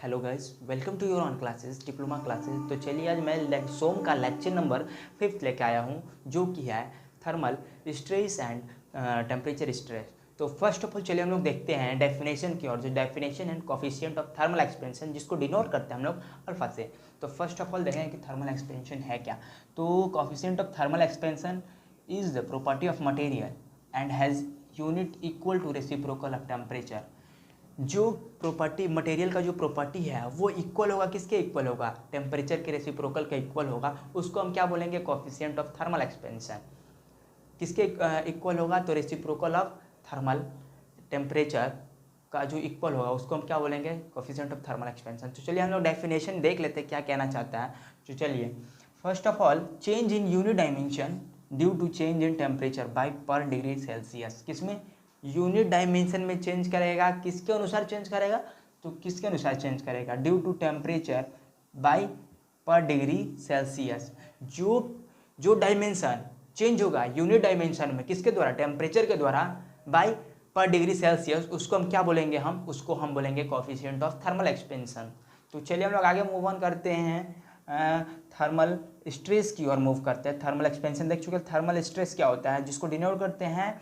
Hello guys, welcome to your own classes diploma classes. तो चलिए आज मैं सोम का लेक्चर नंबर 5 लेके आया हूँ, जो कि है thermal stress and temperature stress. तो फर्स्ट ऑफ ऑल चलिए हम लोग देखते हैं डेफिनेशन की ओर, जो definition and coefficient of thermal expansion, जिसको डिनोट करते हैं हम लोग अल्फा से। तो फर्स्ट ऑफ ऑल देखें कि थर्मल एक्सपेंशन है क्या। तो coefficient of thermal expansion is the property of material and has unit equal to reciprocal of temperature. जो प्रॉपर्टी मटेरियल का जो प्रॉपर्टी है वो इक्वल होगा, किसके इक्वल होगा, टेम्परेचर के रेसिप्रोकल का इक्वल होगा। उसको हम क्या बोलेंगे, कोफिशिएंट ऑफ थर्मल एक्सपेंशन। किसके इक्वल होगा, तो रेसिप्रोकल ऑफ थर्मल टेम्परेचर का जो इक्वल होगा उसको हम क्या बोलेंगे, कोफिशिएंट ऑफ थर्मल एक्सपेंशन। तो चलिए हम लोग डेफिनेशन देख लेते हैं क्या कहना चाहता है। तो चलिए first of all, change in unit dimension due to change in temperature by per degree Celsius. किसमें, यूनिट डायमेंशन में चेंज करेगा। किसके अनुसार चेंज करेगा, तो किसके अनुसार चेंज करेगा, due to temperature by per degree Celsius. जो जो डायमेंशन चेंज होगा यूनिट डायमेंशन में, किसके द्वारा, टेम्परेचर के द्वारा, बाय पर डिग्री सेल्सियस, उसको हम क्या बोलेंगे, उसको हम बोलेंगे कोफिशिएंट ऑफ थर्मल एक्सपेंशन। तो चलिए हम लोग आगे मूव ऑन करते हैं, थर्मल स्ट्रेस की ओर मूव करते हैं। थर्मल एक्सपेंशन देख चुके हैं। थर्मल स्ट्रेस क्या होता है, जिसको डिनोट करते हैं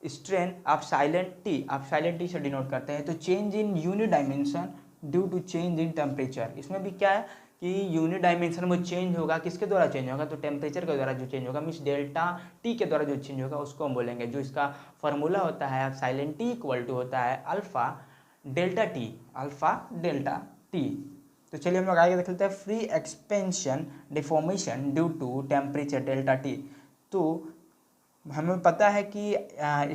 स्ट्रेन आप साइलेंट टी से डिनोट करते हैं। तो change in unit dimension due to change in temperature, इसमें भी क्या है कि यूनिट डायमेंशन में चेंज होगा, किसके द्वारा चेंज होगा, तो टेम्परेचर के द्वारा जो चेंज होगा, मीन्स डेल्टा टी के द्वारा जो चेंज होगा उसको हम बोलेंगे। जो इसका फॉर्मूला होता है साइलेंट टी इक्वल टू होता है अल्फा डेल्टा टी। तो चलिए हम लोग आगे देख लेते हैं, free expansion deformation due to temperature delta T. तो हमें पता है कि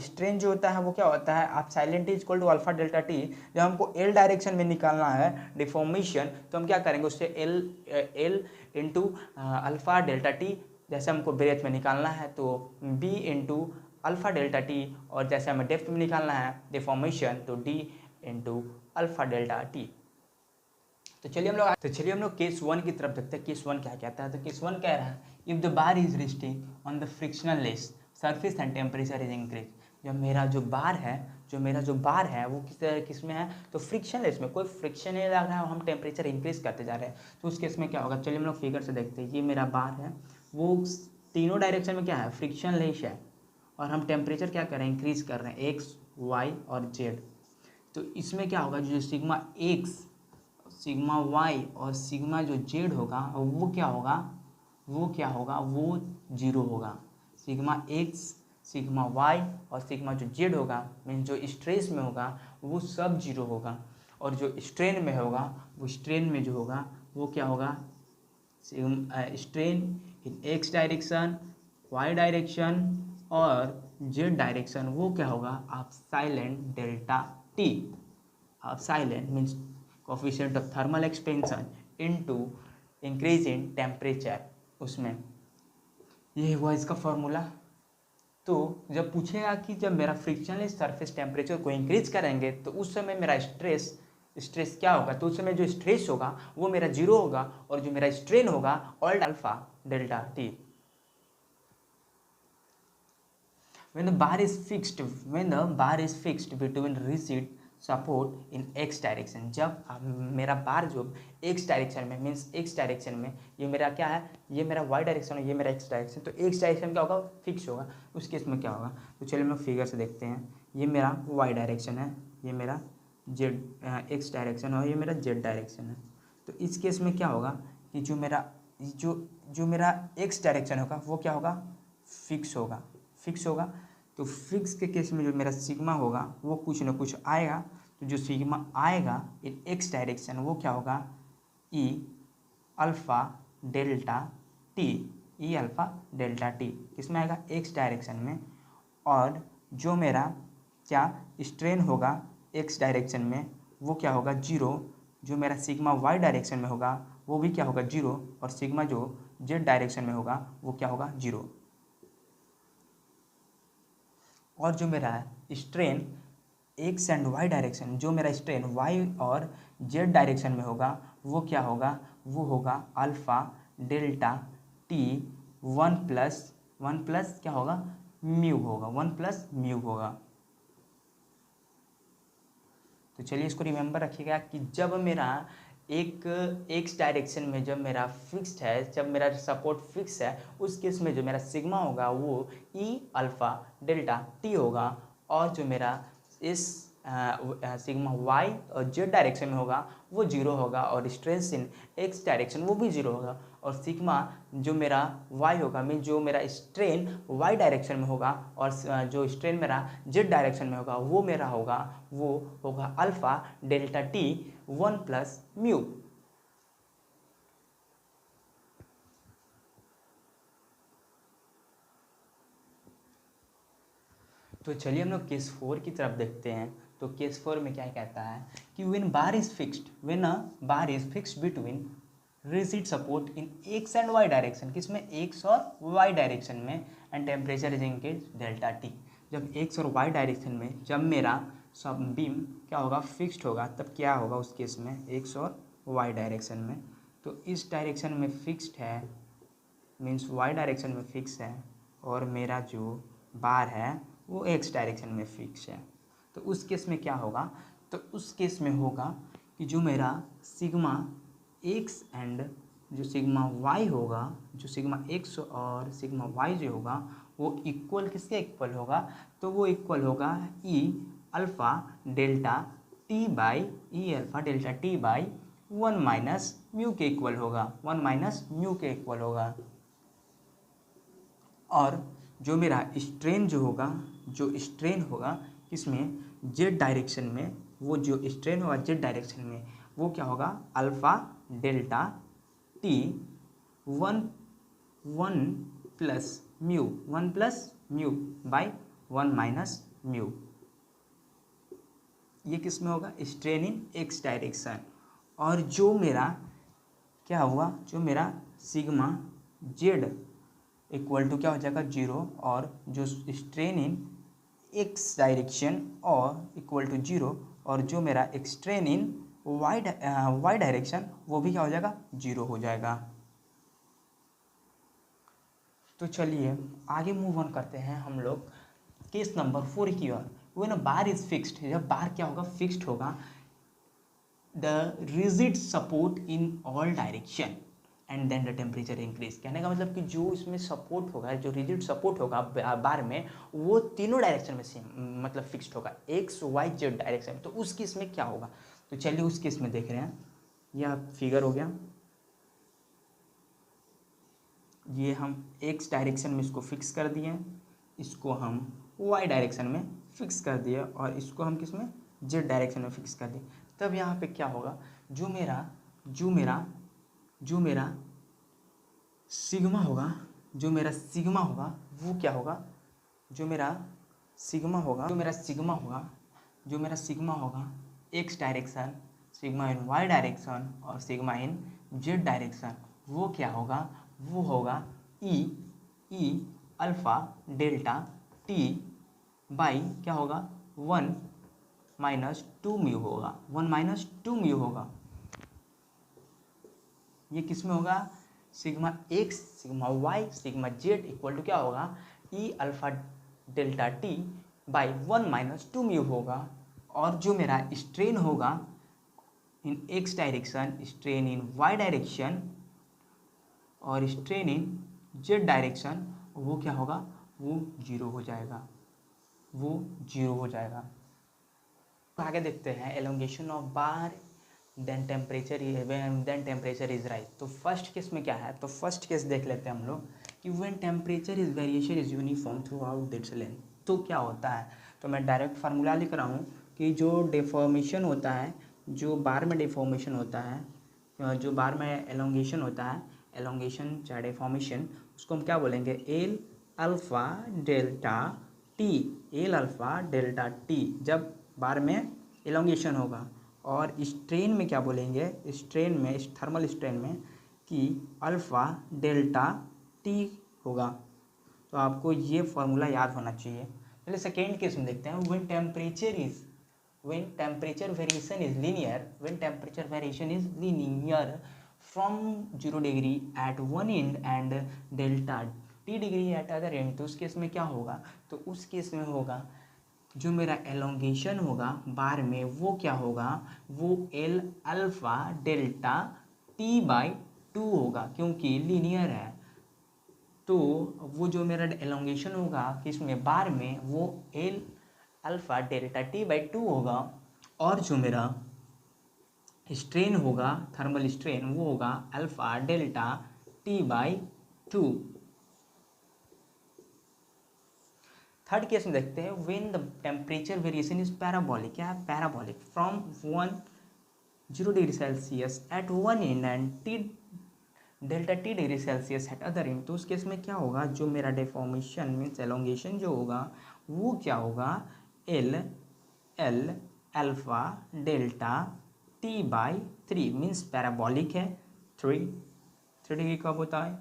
स्ट्रेन जो होता है वो क्या होता है, epsilon T equal to alpha delta T. जब हमको एल डायरेक्शन में निकालना है डिफॉर्मेशन, तो हम क्या करेंगे, उससे L into alpha delta T. जैसे हमको ब्रेथ में निकालना है तो B into alpha delta T, और जैसे हमें डेप्थ में निकालना है डिफॉर्मेशन तो D into alpha delta T. तो चलिए हम लोग केस 1 की तरफ देखते हैं। केस 1 क्या कहता है, तो केस 1 कह रहा है, if the bar is resting on the frictionless surface and temperature is increase. जब मेरा जो बार है वो किस में है, तो फ्रिक्शनलेस में, कोई फ्रिक्शन नहीं लग रहा है, हम टेम्परेचर इंक्रीज करते जा रहे हैं। तो उस केस में क्या होगा, चलिए हम लोग फिगर से देखते हैं। ये मेरा बार है, वो तीनों डायरेक्शन में क्या है, फ्रिक्शनलेस है, और हम टेम्परेचर क्या कर रहे हैं, इंक्रीज कर रहे हैं, एक्स वाई और जेड। तो इसमें क्या होगा, जो सिग्मा एक्स, सिग्मा वाई और सिग्मा जो जेड होगा वो क्या होगा, वो जीरो होगा। सिग्मा एक्स, सिग्मा वाई और सिग्मा जो जेड होगा, मीन्स जो स्ट्रेस में होगा वो सब जीरो होगा, और जो स्ट्रेन में होगा वो स्ट्रेन में जो होगा वो क्या होगा, strain in x direction, Y direction और जेड डायरेक्शन, वो क्या होगा, epsilon delta T. Epsilon means coefficient of thermal expansion into increase in temperature, उसमें ये हुआ इसका फॉर्मूला। तो जब पूछेगा कि जब मेरा फ्रिक्शनलेस सरफेस टेम्परेचर को इंक्रीज करेंगे तो उस समय मेरा स्ट्रेस क्या होगा, तो उस समय जो स्ट्रेस होगा वो मेरा जीरो होगा, और जो मेरा स्ट्रेन होगा all alpha delta T. when the bar is fixed between rigid support in x direction, जब मेरा बार जो एक्स डायरेक्शन में, मीन्स एक्स डायरेक्शन में, ये मेरा क्या है, ये मेरा वाई डायरेक्शन है, ये मेरा एक्स डायरेक्शन, तो एक्स डायरेक्शन क्या होगा, फिक्स होगा। उस केस में क्या होगा, तो चलिए हम लोग फिगर से देखते हैं। ये मेरा वाई डायरेक्शन है, ये मेरा जेड एक्स डायरेक्शन है, और ये मेरा जेड डायरेक्शन है। तो इस केस में क्या होगा कि जो मेरा एक्स डायरेक्शन होगा वो क्या होगा, फिक्स होगा। तो फिक्स के केस में जो मेरा सिग्मा होगा वो कुछ ना कुछ आएगा। तो जो सिग्मा आएगा इन एक्स डायरेक्शन वो क्या होगा, ई अल्फ़ा डेल्टा टी, किसमें आएगा, एक्स डायरेक्शन में। और जो मेरा क्या स्ट्रेन होगा एक्स डायरेक्शन में वो क्या होगा, जीरो। जो मेरा सिग्मा वाई डायरेक्शन में होगा वो भी क्या होगा, जीरो। और सिग्मा जो जेड डायरेक्शन में होगा वो क्या होगा, जीरो। और जो मेरा strain X and Y direction, जो मेरा स्ट्रेन वाई और जेड डायरेक्शन में होगा वो क्या होगा, वो होगा अल्फ़ा डेल्टा टी 1 प्लस क्या होगा, म्यू होगा, 1 प्लस म्यू होगा। तो चलिए इसको रिमेंबर रखिएगा कि जब मेरा एक एक्स डायरेक्शन में जब मेरा फिक्स्ड है, जब मेरा सपोर्ट फिक्स है, उस केस में जो मेरा सिग्मा होगा वो ई अल्फ़ा डेल्टा टी होगा, और जो मेरा इस सिग्मा वाई और जेड डायरेक्शन में होगा वो जीरो होगा, और स्ट्रेस इन एक्स डायरेक्शन वो भी जीरो होगा, और सिग्मा जो मेरा वाई होगा मीन जो मेरा स्ट्रेन वाई डायरेक्शन में होगा, और जो स्ट्रेन मेरा जेड डायरेक्शन में होगा वो होगा अल्फ़ा डेल्टा टी 1+μ। तो चलिए हम लोग केस 4 की तरफ देखते हैं। तो केस 4 में क्या कहता है कि when bar is fixed between rigid support in X and Y direction, किसमें एक्स और वाई डायरेक्शन में, and temperature is increase delta T. जब एक्स और वाई डायरेक्शन में जब मेरा सब बीम क्या होगा फिक्स्ड होगा, तब क्या होगा उस केस में एक्स और वाई डायरेक्शन में। तो इस डायरेक्शन में फिक्स्ड है मीन्स वाई डायरेक्शन में फिक्स है, और मेरा जो बार है वो एक्स डायरेक्शन में फिक्स है। तो उस केस में क्या होगा, तो उस केस में होगा कि जो मेरा सिग्मा एक्स एंड जो सिग्मा वाई होगा, जो सिग्मा एक्स और सिग्मा वाई जो होगा वो इक्वल किसके इक्वल होगा, तो वो इक्वल होगा E alpha delta T by 1 - μ के इक्वल होगा, 1 - μ के इक्वल होगा। और जो मेरा स्ट्रेन होगा किसमें, जेड डायरेक्शन में, वो जो स्ट्रेन होगा जेड डायरेक्शन में वो क्या होगा अल्फ़ा डेल्टा टी 1+μ बाई 1 - μ। ये किस में होगा, स्ट्रेन इन एक्स डायरेक्शन। और जो मेरा क्या हुआ, जो मेरा सिग्मा जेड इक्वल टू क्या हो जाएगा 0, और जो स्ट्रेन इन एक्स डायरेक्शन और इक्वल टू 0, और जो मेरा स्ट्रेन इन वाई डायरेक्शन वो भी क्या हो जाएगा 0 हो जाएगा। तो चलिए आगे मूव ऑन करते हैं हम लोग केस नंबर 4 की ओर। वो ना बार इज फिक्स्ड, जब बार क्या होगा फिक्स्ड होगा, the rigid support in all direction and then the temperature increase. कहने का मतलब कि जो इसमें सपोर्ट होगा, जो रिजिड सपोर्ट होगा बार में, वो तीनों डायरेक्शन में सेम मतलब फिक्स्ड होगा, एक्स वाई जेड डायरेक्शन में। तो उस केस में क्या होगा, तो चलिए उस केस में देख रहे हैं। यह फिगर हो गया, ये हम एक्स डायरेक्शन में इसको फिक्स कर दिए, इसको हम वाई डायरेक्शन में फिक्स कर दिए, और इसको हम किस में जेड डायरेक्शन में फिक्स कर दिए। तब यहाँ पे क्या होगा, जो मेरा सिग्मा होगा, वो क्या होगा, जो मेरा सिग्मा होगा X direction, sigma in Y direction और सिग्मा इन जेड डायरेक्शन, वो क्या होगा, वो होगा E alpha delta T by क्या होगा 1 - 2μ होगा, 1 - 2μ होगा। ये किस में होगा, sigma x sigma y sigma z equal to क्या होगा E alpha delta T by 1 - 2μ होगा। और जो मेरा स्ट्रेन होगा in x direction, strain in Y direction और स्ट्रेन इन जेड डायरेक्शन, वो क्या होगा, वो जीरो हो जाएगा। तो आगे देखते हैं elongation of bar then temperature is rise. तो फर्स्ट केस में क्या है, तो फर्स्ट केस देख लेते हैं हम लोग कि when temperature is variation is uniform throughout its length. तो क्या होता है, तो मैं डायरेक्ट फार्मूला लिख रहा हूँ कि जो डिफॉर्मेशन होता है, जो बार में डिफॉर्मेशन होता है, जो बार में एलोंगेशन होता है, एलोंगेशन चाहे डिफॉर्मेशन, उसको हम क्या बोलेंगे एल अल्फ़ा डेल्टा टी जब बार में एलोंगेशन होगा। और स्ट्रेन में क्या बोलेंगे, स्ट्रेन में थर्मल स्ट्रेन में कि अल्फ़ा डेल्टा टी होगा। तो आपको ये फॉर्मूला याद होना चाहिए। पहले सेकेंड केस में देखते हैं, when temperature variation is linear from 0 degree at one and and delta T degree at other and. तो उस केस में क्या होगा, तो उस केस में होगा जो मेरा एलोंगेशन होगा बार में वो क्या होगा, वो L alpha delta T by two होगा, क्योंकि लीनियर है। तो वो जो मेरा एलोंगेशन होगा किसमें, बार में, वो L alpha delta T by two होगा। और जो मेरा स्ट्रेन होगा, थर्मल स्ट्रेन, वो होगा alpha delta T by two. Third case में देखते हैं, when the temperature variation is parabolic. क्या है, parabolic, from 10 degree Celsius at one and and T delta T degree Celsius at other and. तो उस case में क्या होगा, जो मेरा डेफॉर्मेशन मीन्स एलोंगेशन जो होगा वो क्या होगा, L L alpha delta T by three, means parabolic है, थ्री डिग्री कब होता है।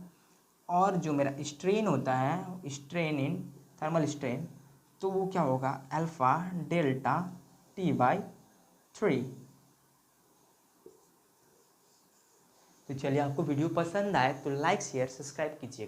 और जो मेरा स्ट्रेन होता है, स्ट्रेन इन थर्मल स्ट्रेन, तो वो क्या होगा, alpha delta T by three. तो चलिए, आपको वीडियो पसंद आए तो लाइक शेयर सब्सक्राइब कीजिए।